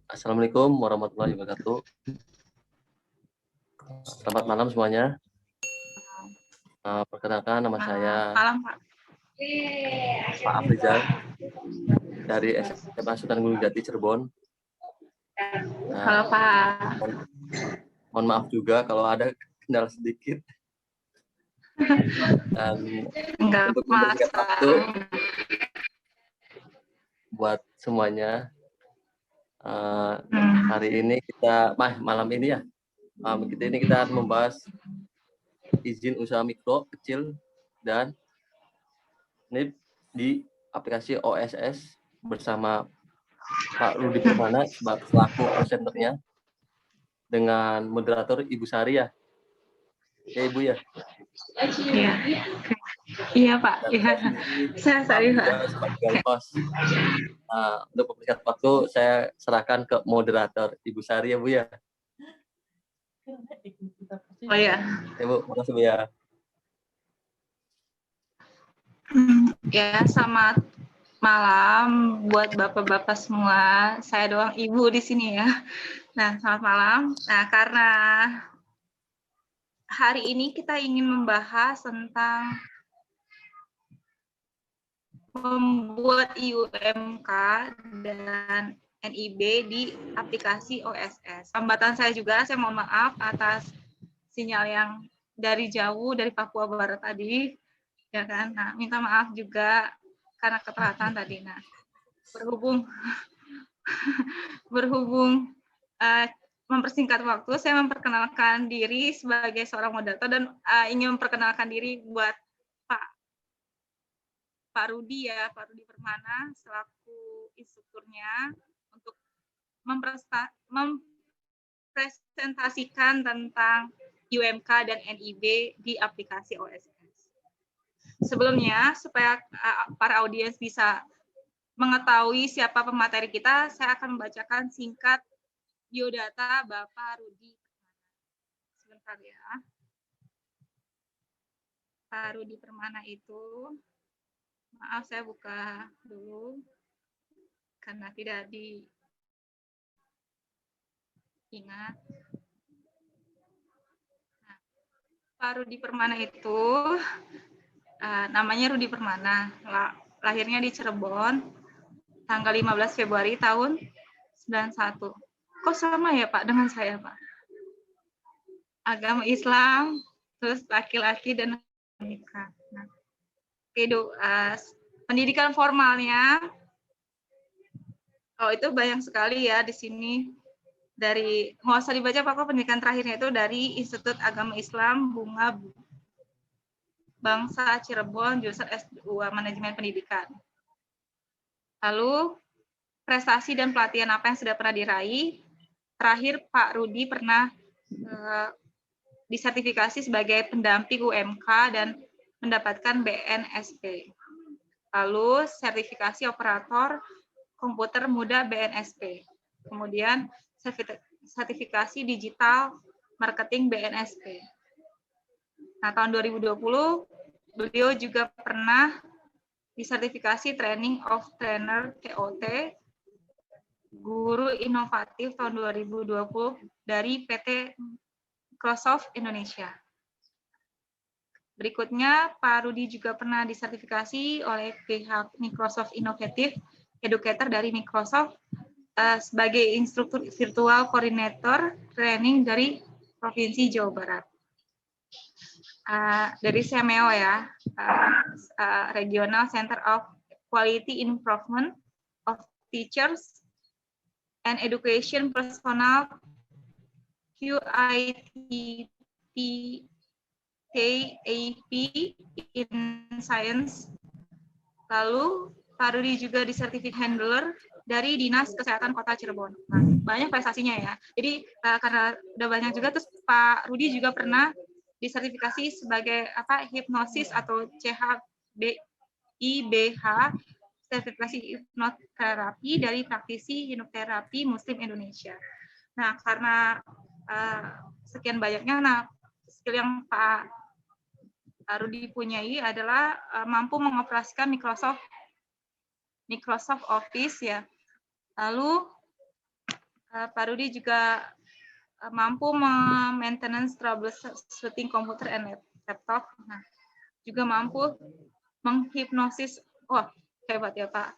Assalamualaikum warahmatullahi wabarakatuh. Selamat malam semuanya. Perkenalkan nama saya Malam, Pak. Pak Afrizal dari SMA Sultan Gunung Jati Cirebon. Halo, Pak. Mohon maaf juga kalau ada kendala sedikit. Dan Enggak untuk mempersingkat waktu masalah. buat semuanya, hari ini malam ini ya, kita akan membahas izin usaha mikro, kecil, dan ini di aplikasi OSS bersama Pak Rudi Permana selaku presenternya dengan moderator Ibu Sari ya. Ya Ibu ya. Iya. Iya, Pak. Iya. Saya Sari, Pak. Sebagai host. Untuk mempersingkat waktu saya serahkan ke moderator Ibu Sari ya Bu ya. Oh ya. Ya Bu, makasih Bu ya. Ya, selamat malam buat bapak-bapak semua. Saya doang ibu di sini ya. Nah, selamat malam. Nah, karena hari ini kita ingin membahas tentang membuat IUMK dan NIB di aplikasi OSS. Hambatan saya juga, saya mohon maaf atas sinyal yang dari jauh, dari Papua Barat tadi, ya kan. Nah, minta maaf juga karena keterlambatan tadi. Nah, berhubung mempersingkat waktu, saya memperkenalkan diri sebagai seorang moderator dan ingin memperkenalkan diri buat Pak Rudi ya, Pak Rudi Permana selaku instrukturnya untuk mempresentasikan tentang UMK dan NIB di aplikasi OSS. Sebelumnya, supaya para audiens bisa mengetahui siapa pemateri kita, saya akan membacakan singkat biodata Bapak Rudi. Sebentar ya. Pak Rudi Permana itu, maaf saya buka dulu, karena tidak diingat. Nah, Pak Rudi Permana itu, namanya Rudi Permana, lahirnya di Cirebon, tanggal 15 Februari tahun 91. Kok sama ya Pak dengan saya Pak? Agama Islam, terus laki-laki dan nikah. Nah, pendidikan formalnya, itu banyak sekali ya di sini. Dari nggak usah dibaca Pak, pendidikan terakhirnya itu dari Institut Agama Islam Bunga Bangsa Cirebon, jurusan S2 Manajemen Pendidikan. Lalu prestasi dan pelatihan apa yang sudah pernah diraih? Terakhir Pak Rudi pernah disertifikasi sebagai pendamping UMK dan mendapatkan BNSP. Lalu sertifikasi operator komputer muda BNSP. Kemudian sertifikasi digital marketing BNSP. Nah, tahun 2020 beliau juga pernah disertifikasi Training of Trainer TOT Guru Inovatif tahun 2020 dari PT Microsoft Indonesia. Berikutnya, Pak Rudi juga pernah disertifikasi oleh pihak Microsoft Innovative Educator dari Microsoft sebagai instruktur virtual koordinator training dari Provinsi Jawa Barat. Dari CMEO ya, Regional Center of Quality Improvement of Teachers and Education Personnel QITP in Science. Lalu Pak Rudi juga disertifikat handler dari Dinas Kesehatan Kota Cirebon. Nah, banyak prestasinya ya. Jadi karena udah banyak juga, terus Pak Rudi juga pernah disertifikasi sebagai hipnosis atau CHBIBH, sertifikasi hipnoterapi dari praktisi hipnoterapi Muslim Indonesia. Nah, karena sekian banyaknya, skill yang Pak Rudi punyai adalah mampu mengoperasikan Microsoft Office ya. Lalu Pak Rudi juga mampu maintenance troubleshooting komputer and laptop. Nah, juga mampu menghipnosis. Wah, hebat ya Pak.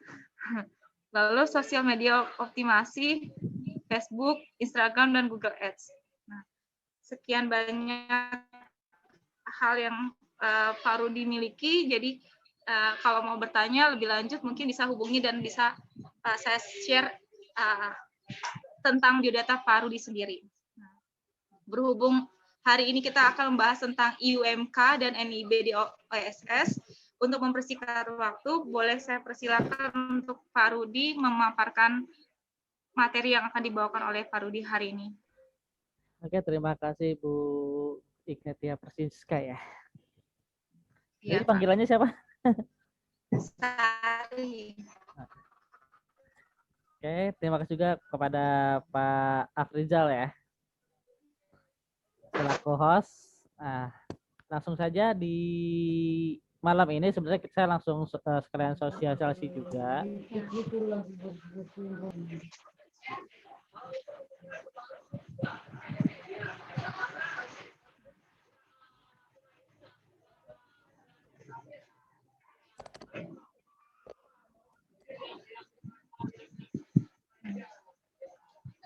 Lalu sosial media optimasi, Facebook, Instagram, dan Google Ads. Nah, sekian banyak hal yang Pak Rudi miliki. Jadi kalau mau bertanya lebih lanjut mungkin bisa hubungi dan bisa saya share tentang biodata Pak Rudi sendiri. Berhubung hari ini kita akan membahas tentang IUMK dan NIB di OSS, untuk mempersingkat waktu, boleh saya persilakan untuk Pak Rudi memaparkan materi yang akan dibawakan oleh Pak Rudi hari ini. Oke, terima kasih Bu Ignatia Persiska ya. Iya, Jadi panggilannya siapa? Sari. Oke, terima kasih juga kepada Pak Afrizal ya, selaku host. Nah, langsung saja di malam ini sebenarnya saya langsung sekalian sosialisasi juga.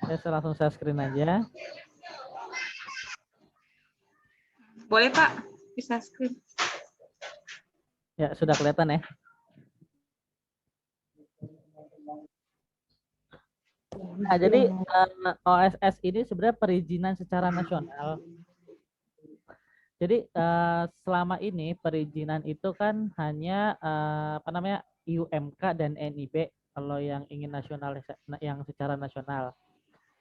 Saya langsung share screen aja. Boleh Pak, bisa screen. Ya, sudah kelihatan ya. Nah, jadi OSS ini sebenarnya perizinan secara nasional. Jadi selama ini perizinan itu kan hanya IUMK dan NIB kalau yang ingin nasional, yang secara nasional.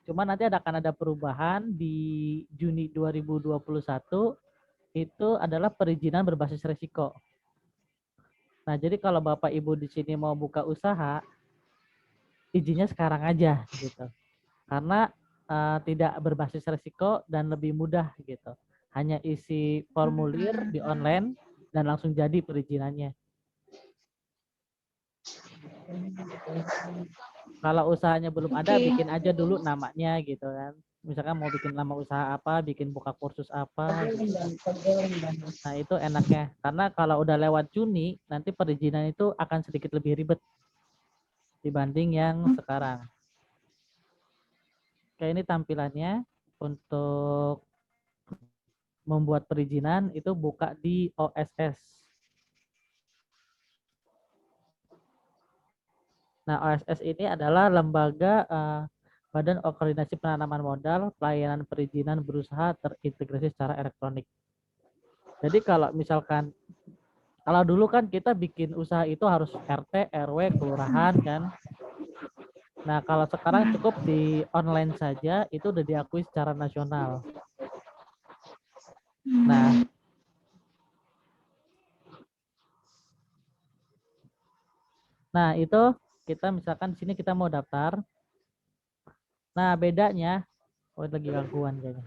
Cuma nanti akan ada perubahan di Juni 2021, itu adalah perizinan berbasis risiko. Nah, jadi kalau Bapak Ibu di sini mau buka usaha, izinnya sekarang aja gitu. Karena tidak berbasis risiko dan lebih mudah gitu. Hanya isi formulir di online dan langsung jadi perizinannya. Kalau usahanya belum ada, bikin aja dulu namanya gitu kan. Misalkan mau bikin nama usaha apa, bikin buka kursus apa. Gitu. Nah itu enaknya. Karena kalau udah lewat Juni, nanti perizinan itu akan sedikit lebih ribet dibanding yang sekarang. Kayak ini tampilannya untuk membuat perizinan itu buka di OSS. Nah, OSS ini adalah lembaga Badan Koordinasi Penanaman Modal, Pelayanan Perizinan Berusaha terintegrasi secara elektronik. Jadi kalau misalkan, kalau dulu kan kita bikin usaha itu harus RT, RW, kelurahan kan. Nah, kalau sekarang cukup di online saja, itu udah diakui secara nasional. Nah itu kita misalkan di sini kita mau daftar. Nah, bedanya, lagi gangguan kayaknya.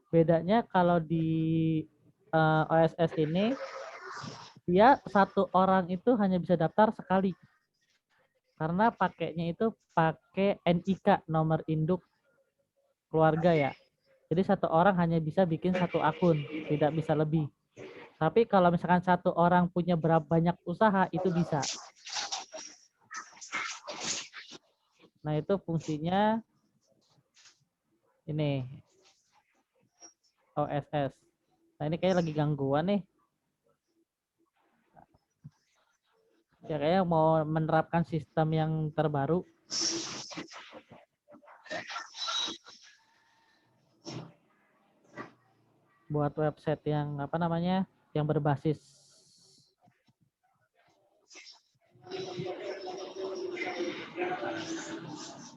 Bedanya kalau di OSS ini, dia satu orang itu hanya bisa daftar sekali. Karena pakainya itu pakai NIK, nomor induk keluarga ya. Jadi satu orang hanya bisa bikin satu akun, tidak bisa lebih. Tapi kalau misalkan satu orang punya berapa banyak usaha, itu bisa. Nah itu fungsinya ini OSS. Nah ini kayaknya lagi gangguan nih. Ya kayaknya mau menerapkan sistem yang terbaru. Buat website yang yang berbasis.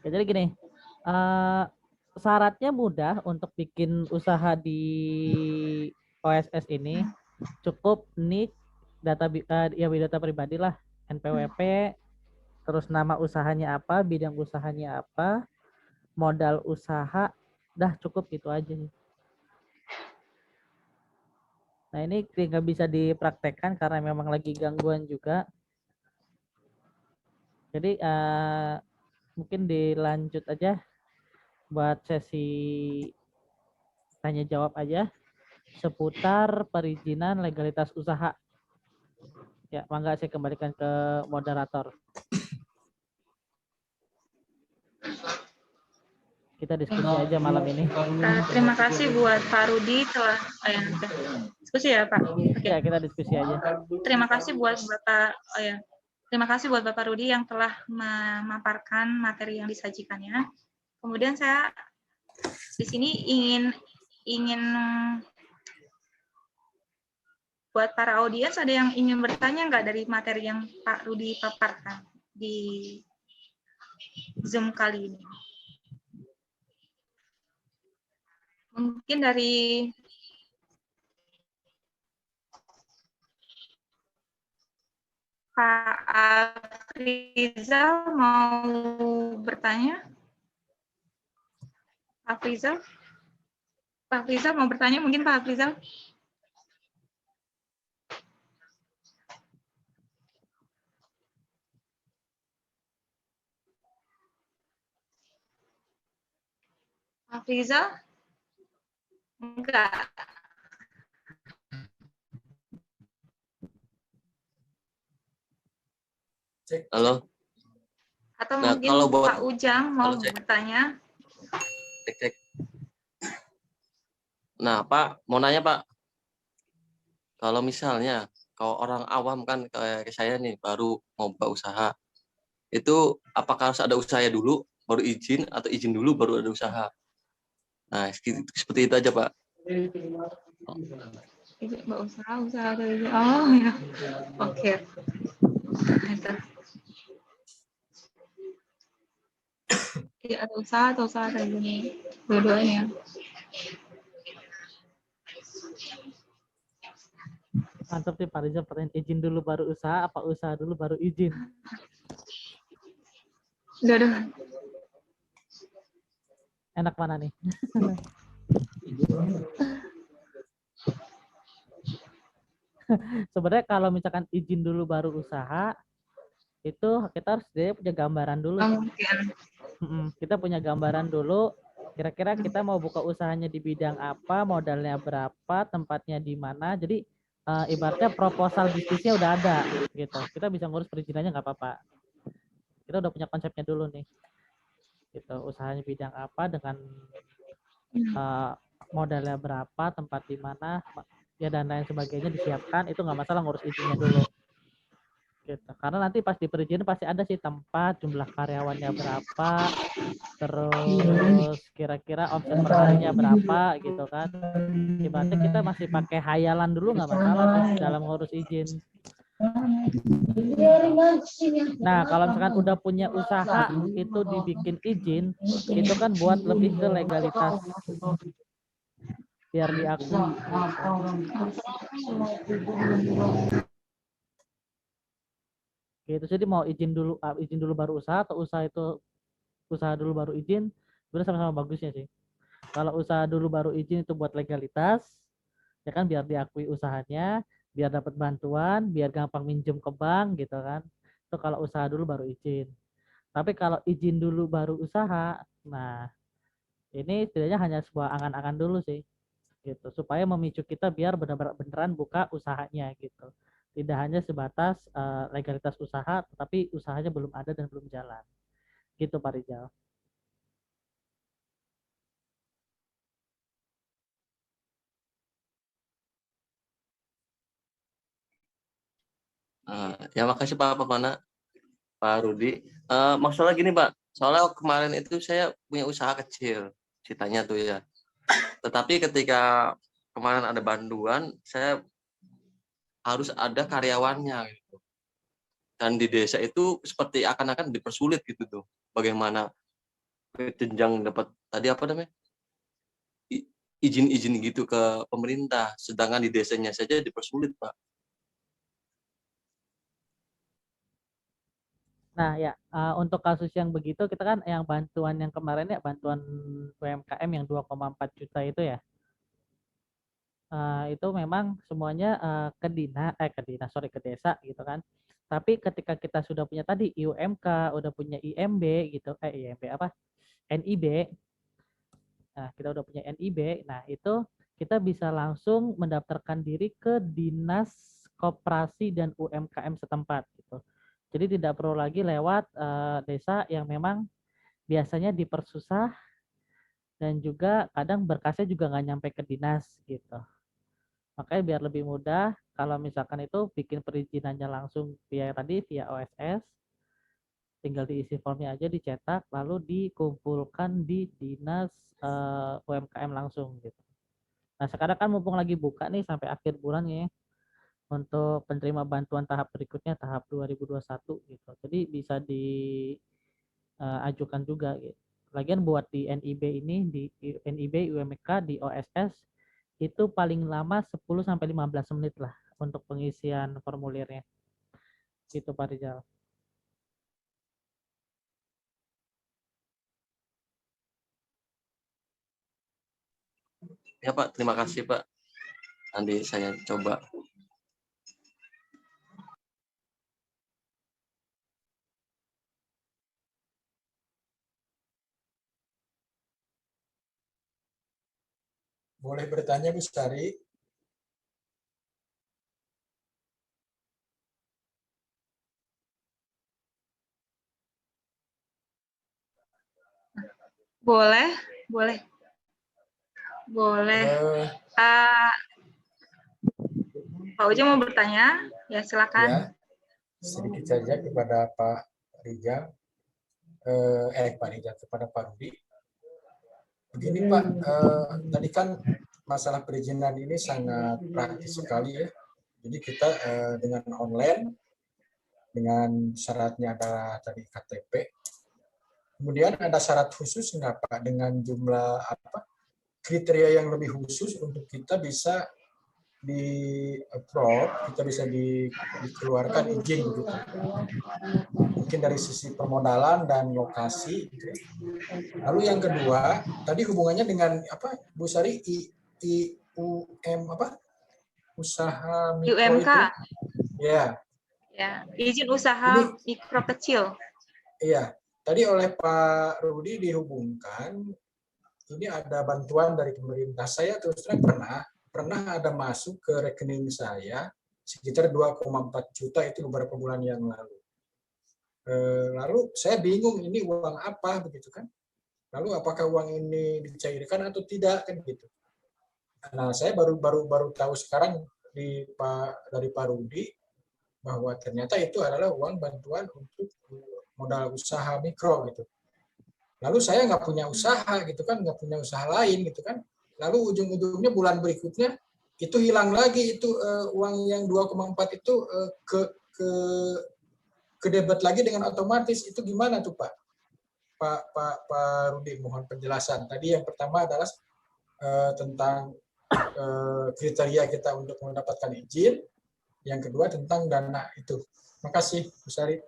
Ya, jadi gini, syaratnya mudah untuk bikin usaha di OSS ini. Cukup nik, data pribadi lah, NPWP, terus nama usahanya apa, bidang usahanya apa, modal usaha, dah cukup itu aja. Nah ini nggak bisa dipraktekkan karena memang lagi gangguan juga. Jadi mungkin dilanjut aja. buat sesi tanya jawab aja seputar perizinan legalitas usaha. Ya, mangga saya kembalikan ke moderator. Kita diskusi aja malam ini. Terima kasih buat Pak Rudi telah diskusi ya Pak. Oke. Ya, kita diskusi aja. Terima kasih buat Bapak terima kasih buat Bapak Rudi yang telah memaparkan materi yang disajikannya. Kemudian saya di sini ingin buat para audiens, ada yang ingin bertanya nggak dari materi yang Pak Rudi paparkan di Zoom kali ini? Mungkin dari Pak Afrizal mau bertanya? Pak Afrizal? Pak Afrizal mau bertanya mungkin Pak Afrizal? Pak Afrizal? Enggak. Halo. Atau Nah, mungkin kalau buat- Pak Ujang mau Halo, cek. bertanya? Cek. Nah, Pak, mau nanya Pak, kalau misalnya kalau orang awam kan kayak saya nih baru mau buka usaha, itu apakah harus ada usaha dulu baru izin atau izin dulu baru ada usaha? Nah, seperti itu aja Pak. Mbak usaha dari oh ya. Oke. Iya, ada usaha atau usaha dari ini dua-duanya. Mantap nih Pak Rizal, pertanyaan izin dulu baru usaha, apa usaha dulu baru izin? Dua-dua. Enak mana nih? Sebenarnya kalau misalkan izin dulu baru usaha, itu kita harus punya gambaran dulu. Mungkin. Kita punya gambaran dulu, kira-kira kita mau buka usahanya di bidang apa, modalnya berapa, tempatnya di mana. Jadi ibaratnya proposal bisnisnya udah ada gitu. Kita bisa ngurus perizinannya nggak apa-apa. Kita udah punya konsepnya dulu nih. Gitu, usahanya bidang apa dengan modalnya berapa, tempat di mana, ya dan lain sebagainya disiapkan. Itu nggak masalah, ngurus izinnya dulu. Gitu. Karena nanti pas di perizinan pasti ada sih tempat, jumlah karyawannya berapa, terus kira-kira omset perharinya berapa gitu kan. Ibaratnya kita masih pakai hayalan dulu nggak masalah tuh dalam ngurus izin. Nah, kalau misalkan udah punya usaha itu dibikin izin, itu kan buat lebih ke legalitas biar diakui. Gitu. Jadi mau izin dulu baru usaha atau usaha dulu baru izin, sebenarnya sama-sama bagusnya sih. Kalau usaha dulu baru izin itu buat legalitas, ya kan biar diakui usahanya, biar dapat bantuan, biar gampang minjem ke bank gitu kan. Itu kalau usaha dulu baru izin. Tapi kalau izin dulu baru usaha, nah ini setidaknya hanya sebuah angan-angan dulu sih, gitu. Supaya memicu kita biar beneran buka usahanya gitu. Tidak hanya sebatas legalitas usaha, tetapi usahanya belum ada dan belum jalan. Gitu Pak Rizal. Ya makasih Pak Pamana, Pak Rudi. Maksudnya gini Pak, soalnya kemarin itu saya punya usaha kecil, ceritanya tuh ya. Tetapi ketika kemarin ada bantuan, saya harus ada karyawannya gitu. Dan di desa itu seperti akan-akan dipersulit gitu tuh. Bagaimana jenjang dapat tadi apa namanya? Izin-izin gitu ke pemerintah, sedangkan di desanya saja dipersulit, Pak. Nah ya, untuk kasus yang begitu kita kan yang bantuan yang kemarin ya, bantuan UMKM yang 2,4 juta itu ya, itu memang semuanya ke desa gitu kan. Tapi ketika kita sudah punya tadi IUMK, udah punya IMB gitu, IMB apa? NIB, Nah, kita udah punya NIB. Nah, itu kita bisa langsung mendaftarkan diri ke Dinas Koperasi dan UMKM setempat gitu. Jadi tidak perlu lagi lewat desa yang memang biasanya dipersusah dan juga kadang berkasnya juga nggak nyampe ke dinas gitu. Makanya biar lebih mudah, kalau misalkan itu bikin perizinannya langsung via tadi via OSS, tinggal diisi formnya aja, dicetak, lalu dikumpulkan di dinas UMKM langsung gitu. Nah sekarang kan mumpung lagi buka nih sampai akhir bulan ya, untuk penerima bantuan tahap berikutnya tahap 2021 gitu. Jadi bisa diajukan juga gitu. Lagian buat di NIB ini, di NIB, UMK, di OSS itu paling lama 10 sampai 15 menit lah untuk pengisian formulirnya. Gitu Pak Rizal. Ya Pak, terima kasih Pak. Nanti saya coba. Boleh bertanya Bu Sari? Boleh, boleh. Boleh. Pak Ujang mau bertanya? Ya, silakan. Ya, sedikit saja kepada Pak Rijal, Pak Rijal, kepada Pak Rudi. Begini Pak, tadi kan masalah perizinan ini sangat praktis sekali ya. Jadi kita dengan online, dengan syaratnya adalah tadi KTP. Kemudian ada syarat khusus nggak Pak dengan jumlah kriteria yang lebih khusus untuk kita bisa di-approve, kita bisa dikeluarkan izin begitu. Mungkin dari sisi permodalan dan lokasi. Gitu. Lalu yang kedua, tadi hubungannya dengan Bu Sari usaha mikro UMK. itu. Ya. Ya, izin usaha mikro kecil. Iya. Tadi oleh Pak Rudi dihubungkan ini ada bantuan dari pemerintah. Saya terus terang pernah ada masuk ke rekening saya sekitar 2,4 juta itu beberapa bulan yang lalu. Lalu saya bingung ini uang apa begitu kan? Lalu apakah uang ini dicairkan atau tidak kan gitu? Nah saya baru tahu sekarang dari Pak Rudi bahwa ternyata itu adalah uang bantuan untuk modal usaha mikro gitu. Lalu saya nggak punya usaha gitu kan, nggak punya usaha lain gitu kan. Lalu ujung-ujungnya bulan berikutnya itu hilang lagi itu uang yang 2,4 itu ke debit lagi dengan otomatis. Itu gimana tuh Pak? Pak Rudi mohon penjelasan. Tadi yang pertama adalah tentang kriteria kita untuk mendapatkan izin. Yang kedua tentang dana itu. Makasih Bu Sari.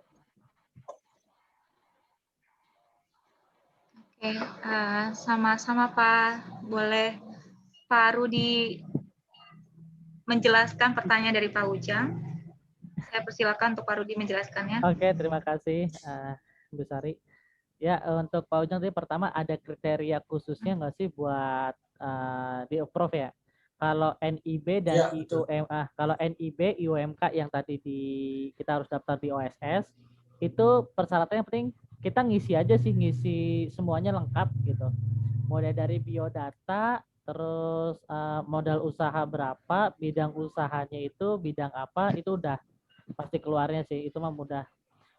Oke, sama-sama Pak. Boleh Pak Rudi menjelaskan pertanyaan dari Pak Ujang. Saya persilakan untuk Pak Rudi menjelaskannya. Oke, terima kasih Bu Sari. Ya, untuk Pak Ujang tadi pertama ada kriteria khususnya nggak sih buat di approve ya? Kalau NIB dan Ya, kalau NIB, IUMK yang tadi kita harus daftar di OSS, itu persyaratannya penting kita ngisi aja sih, ngisi semuanya lengkap gitu. Mulai dari biodata, terus modal usaha berapa, bidang usahanya itu bidang apa, itu udah pasti keluarnya sih, itu mah mudah.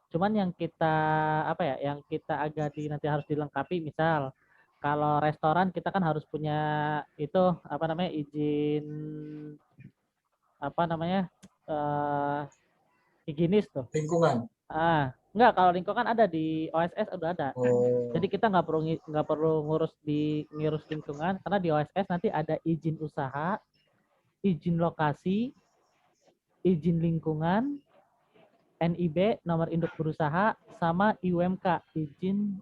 Cuman yang kita yang kita agak nanti harus dilengkapi, misal kalau restoran kita kan harus punya itu izin higienis tuh. Lingkungan. Enggak, kalau lingkungan ada di OSS udah ada. Oh. Jadi kita nggak perlu ngurus lingkungan karena di OSS nanti ada izin usaha, izin lokasi, izin lingkungan, NIB nomor induk berusaha, sama IUMK izin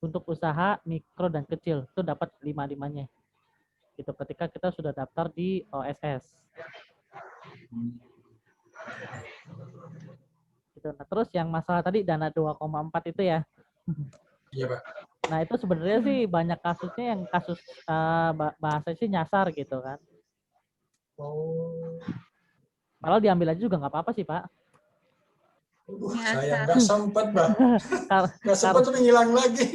untuk usaha mikro dan kecil. Itu dapat 5-5-nya. Gitu ketika kita sudah daftar di OSS. Gitu. Nah, terus yang masalah tadi dana 2,4 itu ya. Iya, Pak. Nah itu sebenarnya sih banyak kasusnya yang kasus bahasa sih nyasar gitu kan. Oh, Kalau diambil aja juga nggak apa-apa sih Pak. saya Nyasar. nggak sempat, Pak. Kar- Nggak sempat kar- tuh ngilang lagi.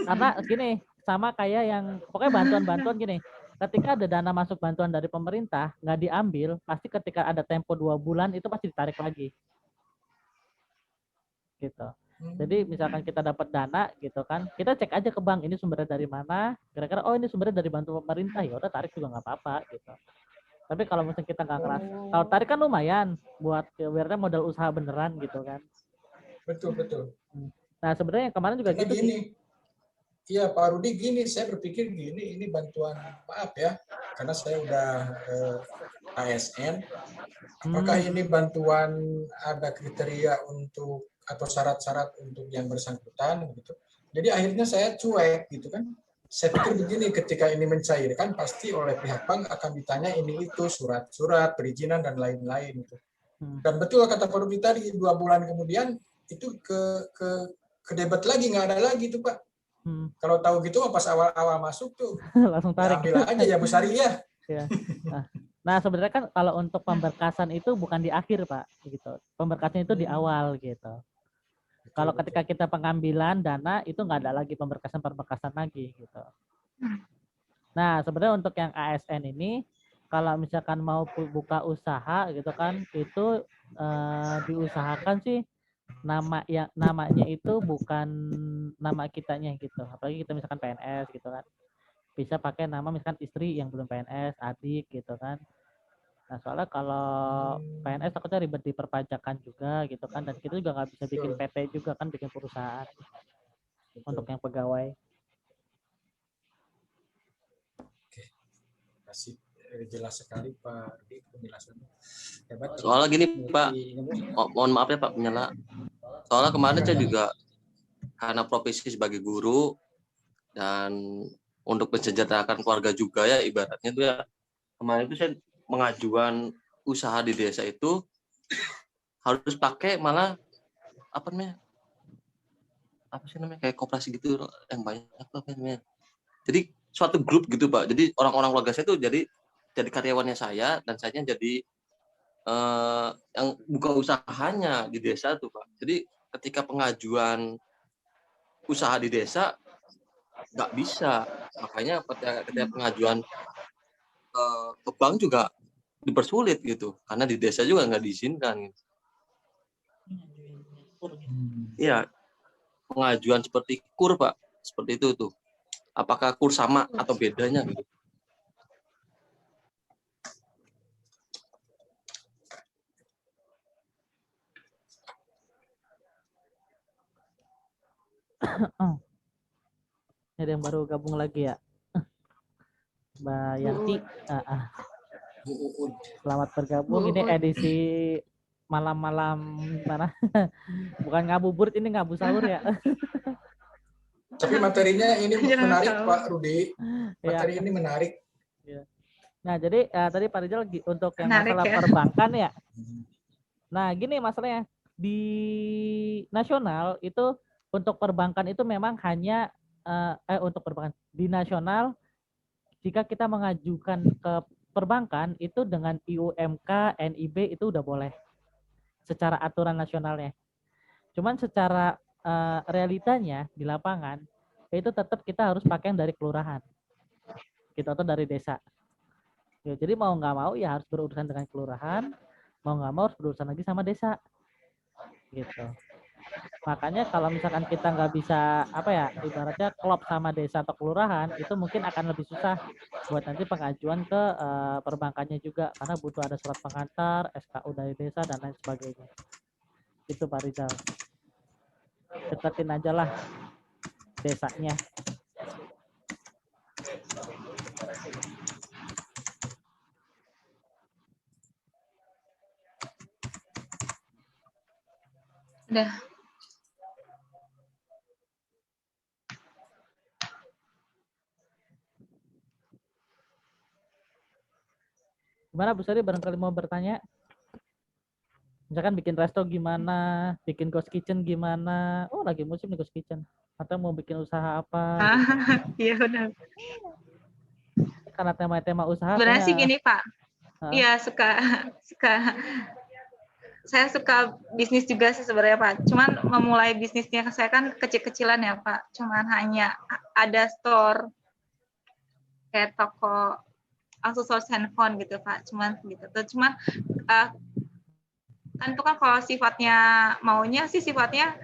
Karena gini, sama kayak yang pokoknya bantuan-bantuan gini. Ketika ada dana masuk bantuan dari pemerintah nggak diambil, pasti ketika ada tempo 2 bulan itu pasti ditarik lagi. Gitu. Jadi misalkan kita dapat dana gitu kan, kita cek aja ke bank ini sumbernya dari mana. Kira-kira oh ini sumbernya dari bantuan pemerintah, ya udah tarik juga nggak apa-apa gitu. Tapi kalau misalnya kita nggak ngeras, kalau tarik kan lumayan buat biarnya modal usaha beneran gitu kan. Betul, betul. Nah sebenarnya yang kemarin juga Cuma gitu gini, sih. iya Pak Rudi, gini, saya berpikir gini, ini bantuan, maaf ya, karena saya udah ASN, apakah ini bantuan ada kriteria untuk atau syarat-syarat untuk yang bersangkutan gitu. Jadi akhirnya saya cuek gitu kan. Saya pikir begini, ketika ini mencairkan pasti oleh pihak bank akan ditanya ini itu surat-surat perizinan dan lain-lain gitu. Dan betul kata Pak Rudi tadi, 2 bulan kemudian itu ke debat lagi, nggak ada lagi tuh Pak. Kalau tahu gitu pas awal-awal masuk tuh langsung ya tarik. ambil aja ya Bu Sari ya. Ya. Nah sebenarnya kan kalau untuk pemberkasan itu bukan di akhir Pak, gitu. Pemberkasan itu di awal gitu. Kalau ketika kita pengambilan dana itu nggak ada lagi pemberkasan lagi gitu. Nah sebenarnya untuk yang ASN ini kalau misalkan mau buka usaha gitu kan itu diusahakan sih namanya itu bukan nama kitanya gitu. Apalagi kita misalkan PNS gitu kan. Bisa pakai nama misalkan istri yang belum PNS, adik gitu kan. Nah soalnya kalau PNS takutnya ribet di perpajakan juga gitu kan, dan kita juga nggak bisa bikin PT juga kan, bikin perusahaan untuk yang pegawai. Oke, kasih jelas sekali Pak Rudi penjelasannya. Hebat. Soalnya gini Pak, mohon maaf ya Pak Penyala. Soalnya kemarin saya juga karena profesi sebagai guru dan untuk mensejahterakan keluarga juga ya ibaratnya tuh ya, kemarin itu saya mengajukan usaha di desa itu harus pakai malah apa namanya kayak koperasi gitu yang banyak apa namanya. Jadi suatu grup gitu Pak. Jadi orang-orang keluarga saya tuh jadi karyawannya saya dan saya jadi yang buka usahanya di desa tuh Pak. Jadi ketika pengajuan usaha di desa nggak bisa, makanya ketika pengajuan ke bank juga dipersulit gitu karena di desa juga nggak diizinkan gitu. Iya, pengajuan seperti KUR Pak, seperti itu tuh. Apakah KUR sama atau bedanya gitu? Ada yang baru gabung lagi ya, Mbak Yanti. Selamat bergabung. Ini edisi malam-malam mana? Bukan ngabuburit, ini ngabu sahur ya. Tapi materinya ini menarik Pak Rudi. Materi ini menarik. Nah jadi tadi Pak Rizal untuk yang masalah perbankan ya. Nah gini masalahnya di nasional itu untuk perbankan itu memang hanya untuk perbankan di nasional jika kita mengajukan ke perbankan itu dengan IUMK, NIB itu udah boleh secara aturan nasionalnya. Cuman secara realitanya di lapangan itu tetap kita harus pakai yang dari kelurahan gitu atau dari desa. Ya, jadi mau nggak mau ya harus berurusan dengan kelurahan, mau nggak mau harus berurusan lagi sama desa gitu. Makanya kalau misalkan kita nggak bisa apa ya ibaratnya klop sama desa atau kelurahan itu mungkin akan lebih susah buat nanti pengajuan ke perbankannya juga karena butuh ada surat pengantar, SKU dari desa dan lain sebagainya. Itu Pak Rizal. Deketin aja lah desanya. Udah. Gimana Bu Sari barangkali mau bertanya? Misalkan bikin resto gimana, bikin ghost kitchen gimana? Oh lagi musim nih ghost kitchen. atau mau bikin usaha apa? Iya benar. Karena tema-tema usaha Sebenarnya sih kayaknya gini Pak. Hah? Iya suka. Saya suka bisnis juga sih sebenarnya Pak. Cuman memulai bisnisnya saya kan kecil-kecilan ya Pak. Cuman hanya ada store kayak toko aksesoris handphone gitu Pak. Cuman gitu. Cuman kan itu kan kalau sifatnya maunya sih sifatnya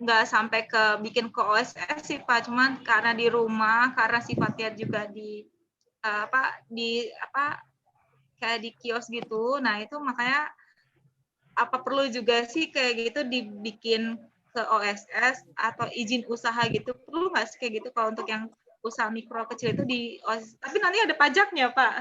nggak sampai ke bikin ke OSS sih Pak. Cuman karena di rumah, karena sifatnya juga di kayak di kios gitu. Nah itu makanya apa perlu juga sih kayak gitu dibikin ke OSS atau izin usaha gitu, perlu nggak sih kayak gitu kalau untuk yang usaha mikro kecil itu di OSS? Tapi nanti ada pajaknya Pak.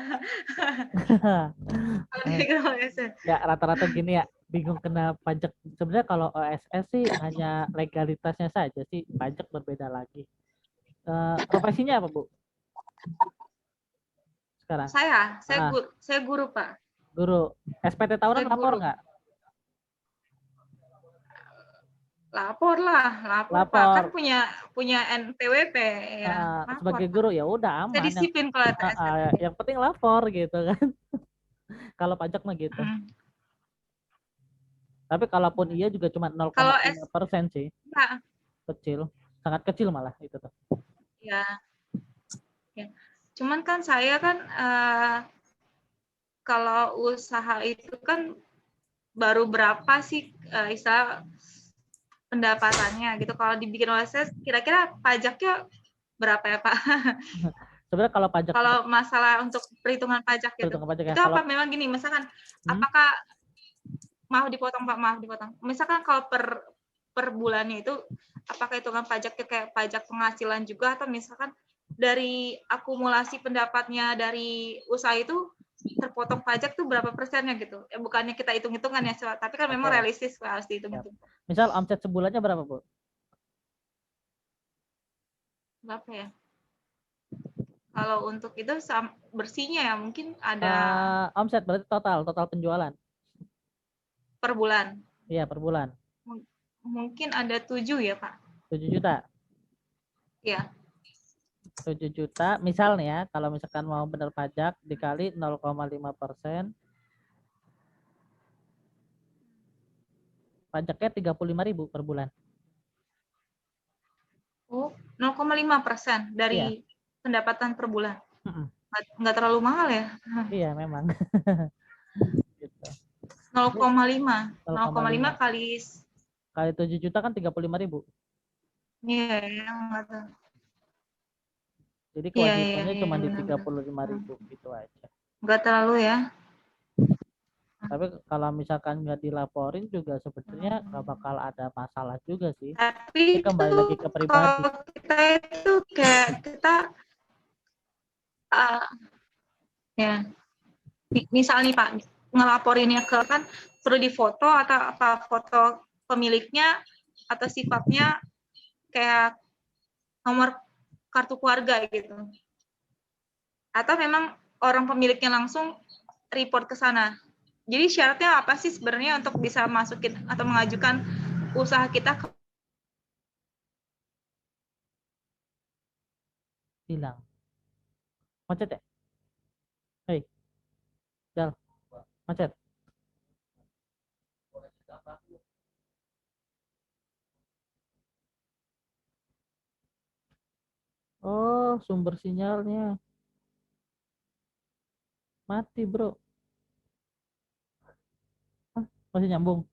Kalau di mikro OSS. Ya rata-rata gini ya, bingung kena pajak. Sebenarnya kalau OSS sih hanya legalitasnya saja sih, pajak berbeda lagi. Profesinya apa Bu sekarang? Ah, Saya guru Pak. guru. SPT tahunan Saya lapor guru. nggak? Lapor Pak. Kan Lapor. punya NPWP ya. Lapor Sebagai Pak. guru ya udah Saya aman. disiplin kalau TSP. Yang penting lapor gitu kan. Kalau pajak mah gitu. Tapi kalaupun iya juga cuma Kalau 0,5% sih, nah, kecil, sangat kecil malah itu tuh. ya. Cuman kan saya kan kalau usaha itu kan baru berapa sih istilah pendapatannya gitu. Kalau dibikin OSS kira-kira pajaknya berapa ya Pak? Sebenarnya kalau pajak Kalau masalah untuk perhitungan pajak gitu. perhitungan pajak ya, Itu apa kalau memang gini, misalkan apakah maaf dipotong Pak, maaf dipotong. Misalkan kalau per bulannya itu apakah hitungan pajaknya kayak pajak penghasilan juga atau misalkan dari akumulasi pendapatnya dari usaha itu terpotong pajak tuh berapa persennya gitu. Ya bukannya kita hitung-hitungan ya, tapi kan memang Oke. realistis harus dihitung-hitung. Misal omset sebulannya berapa, Bu? Berapa ya? Kalau untuk itu bersihnya ya mungkin ada Omset berarti total penjualan. per bulan. Iya, per bulan. Mungkin ada 7 ya, Pak. 7 juta. Iya. 7 juta, misal nih ya, kalau misalkan mau benar pajak dikali 0,5%, pajaknya 35.000 per bulan. Oh, 0,5% dari Iya. pendapatan per bulan. Nggak terlalu mahal ya? Iya, memang. Gitu. 0,5 kali 7 juta kan 35.000. Iya, nggak tahu. Jadi Iya, kewajibannya cuma di benar-benar. 35.000 gitu aja. Nggak terlalu ya. Tapi kalau misalkan nggak dilaporin juga sebenarnya nggak bakal ada masalah juga sih. Tapi Ini kembali lagi ke pribadi. kalau kita itu kayak kita ya misal nih Pak ngelaporinnya ke kan perlu difoto atau apa foto pemiliknya atau sifatnya kayak nomor kartu keluarga gitu. Atau memang orang pemiliknya langsung report ke sana. Jadi syaratnya apa sih sebenarnya untuk bisa masukin atau mengajukan usaha kita ke Hilang. Macet ya? Hei. Jal. Macet. Oh, sumber sinyalnya mati, bro. Hah, masih nyambung.